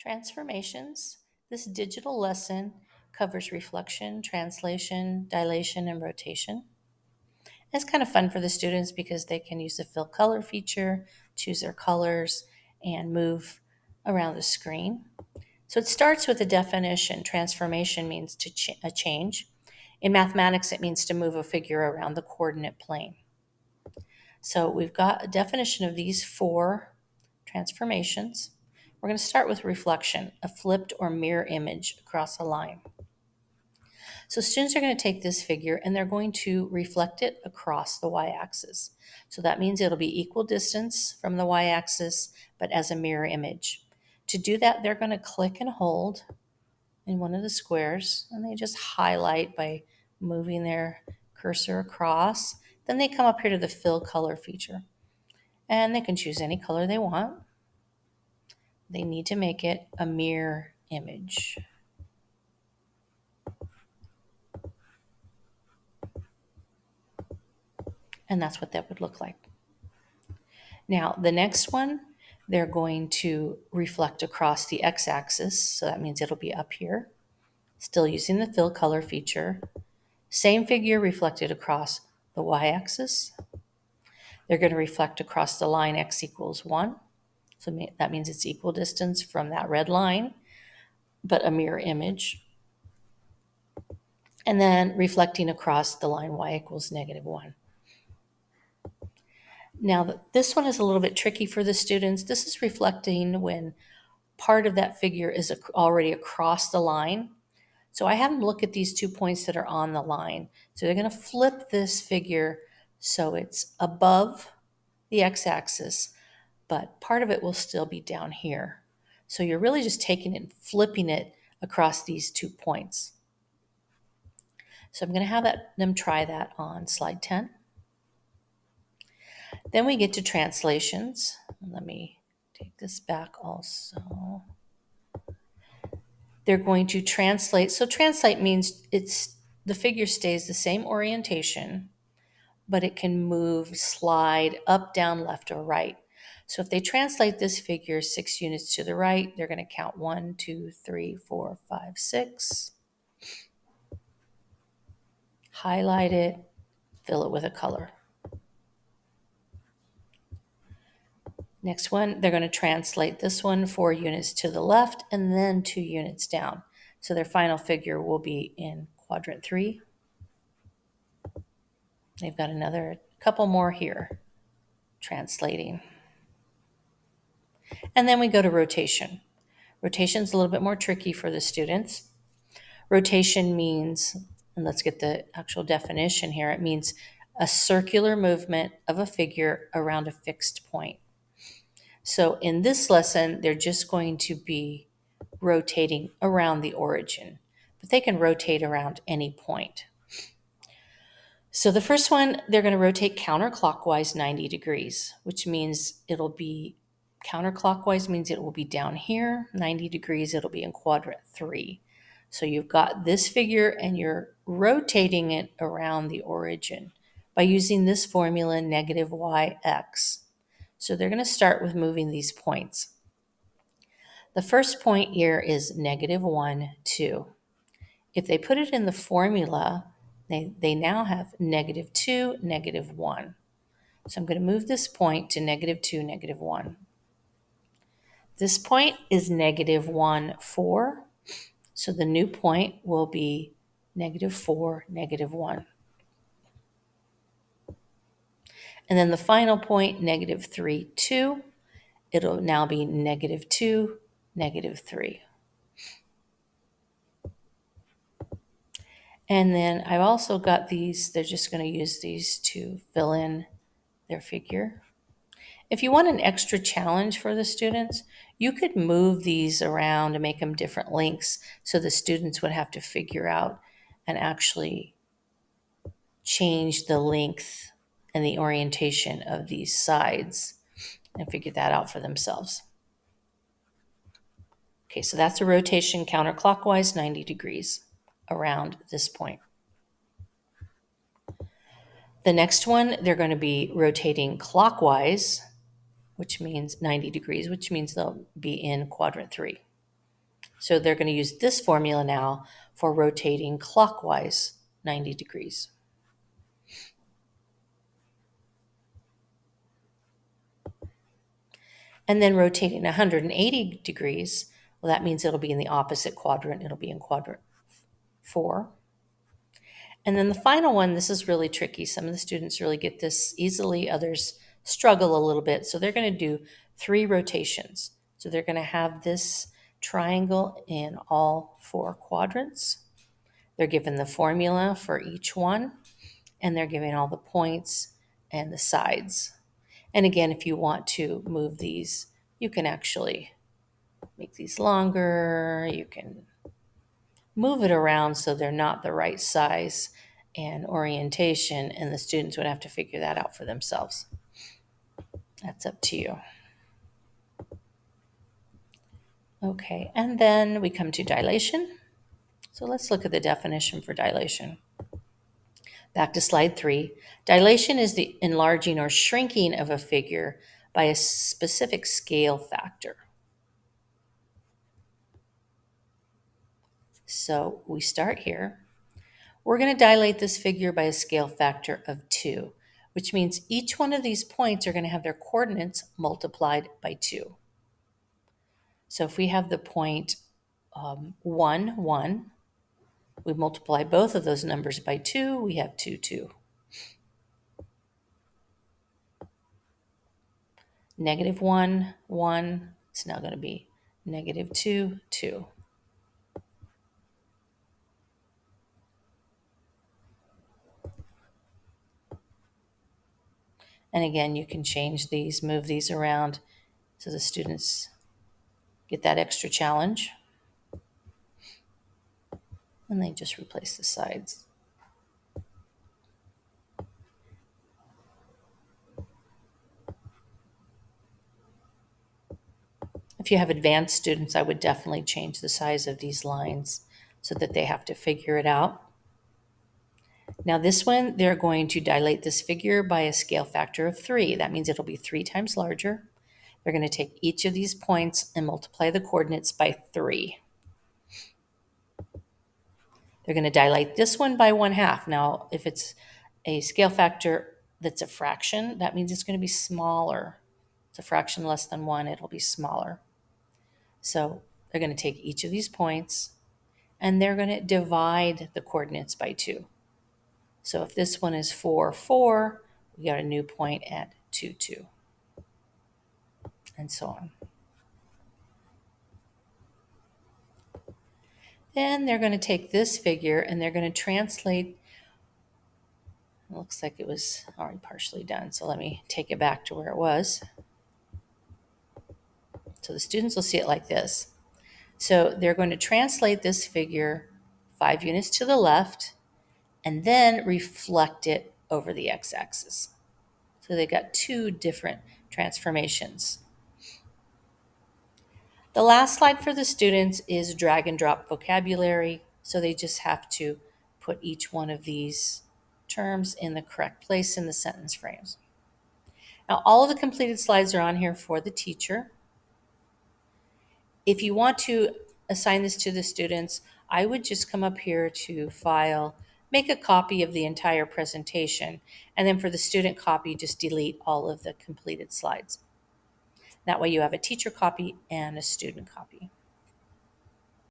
Transformations. This digital lesson covers reflection, translation, dilation, and rotation. It's kind of fun for the students because they can use the fill color feature, choose their colors, and move around the screen. So it starts with a definition. Transformation means a change. In mathematics, it means to move a figure around the coordinate plane. So we've got a definition of these four transformations. We're going to start with reflection, a flipped or mirror image across a line. So students are going to take this figure and they're going to reflect it across the y-axis. So that means it'll be equal distance from the y-axis, but as a mirror image. To do that, they're going to click and hold in one of the squares, and they just highlight by moving their cursor across. Then they come up here to the fill color feature, and they can choose any color they want. They need to make it a mirror image. And that's what that would look like. Now, the next one, they're going to reflect across the x-axis, so that means it'll be up here, still using the fill color feature. Same figure reflected across the y-axis. They're going to reflect across the line x equals 1, so that means it's equal distance from that red line, but a mirror image. And then reflecting across the line y equals -1. Now, this one is a little bit tricky for the students. This is reflecting when part of that figure is already across the line. So I have them look at these 2 points that are on the line. So they're going to flip this figure so it's above the x-axis, but part of it will still be down here. So you're really just taking it and flipping it across these 2 points. So I'm going to have them try that on slide 10. Then we get to translations. Let me take this back also. They're going to translate. So translate means the figure stays the same orientation, but it can move, slide up, down, left, or right. So if they translate this figure 6 units to the right, they're going to count 1, 2, 3, 4, 5, 6. Highlight it, fill it with a color. Next one, they're going to translate this one 4 units to the left and then 2 units down. So their final figure will be in quadrant 3. They've got another couple more here, translating. And then we go to rotation. Rotation's a little bit more tricky for the students. Rotation means, and let's get the actual definition here, it means a circular movement of a figure around a fixed point. So in this lesson, they're just going to be rotating around the origin, but they can rotate around any point. So the first one, they're going to rotate counterclockwise 90 degrees, which means it'll be counterclockwise means it will be down here, 90 degrees, it'll be in quadrant 3. So you've got this figure and you're rotating it around the origin by using this formula -yx. So they're going to start with moving these points. The first point here is -1, 2. If they put it in the formula, they now have -2, -1. So I'm going to move this point to -2, -1. This point is -1, 4. So the new point will be -4, -1. And then the final point, -3, 2. It'll now be -2, -3. And then I've also got these, they're just going to use these to fill in their figure. If you want an extra challenge for the students, you could move these around and make them different lengths so the students would have to figure out and actually change the length and the orientation of these sides and figure that out for themselves. Okay, so that's a rotation counterclockwise 90 degrees around this point. The next one, they're going to be rotating clockwise, which means 90 degrees, which means they'll be in quadrant 3. So they're going to use this formula now for rotating clockwise 90 degrees. And then rotating 180 degrees, well, that means it'll be in the opposite quadrant. It'll be in quadrant 4. And then the final one, this is really tricky. Some of the students really get this easily, others struggle a little bit. So they're going to do 3 rotations. So they're going to have this triangle in all 4 quadrants. They're given the formula for each one, and they're giving all the points and the sides. And again, if you want to move these, you can actually make these longer. You can move it around so they're not the right size and orientation, and the students would have to figure that out for themselves. That's up to you. Okay, and then we come to dilation. So let's look at the definition for dilation. Back to slide 3. Dilation is the enlarging or shrinking of a figure by a specific scale factor. So we start here. We're going to dilate this figure by a scale factor of 2, which means each one of these points are going to have their coordinates multiplied by 2. So if we have the point 1, 1, we multiply both of those numbers by 2, we have 2, 2. Negative 1, 1, it's now going to be negative 2, 2. And again, you can change these, move these around so the students get that extra challenge. And they just replace the sides. If you have advanced students, I would definitely change the size of these lines so that they have to figure it out. Now this one, they're going to dilate this figure by a scale factor of 3. That means it'll be 3 times larger. They're going to take each of these points and multiply the coordinates by 3. They're going to dilate this one by 1/2. Now, if it's a scale factor that's a fraction, that means it's going to be smaller. It's a fraction less than 1, it'll be smaller. So they're going to take each of these points and they're going to divide the coordinates by 2. So if this one is 4, 4, we got a new point at 2, 2, and so on. Then they're going to take this figure and they're going to translate. It looks like it was already partially done, so let me take it back to where it was. So the students will see it like this. So they're going to translate this figure 5 units to the left and then reflect it over the x-axis. So they got 2 different transformations. The last slide for the students is drag and drop vocabulary. So they just have to put each one of these terms in the correct place in the sentence frames. Now, all of the completed slides are on here for the teacher. If you want to assign this to the students, I would just come up here to File, make a copy of the entire presentation, and then for the student copy, just delete all of the completed slides. That way you have a teacher copy and a student copy.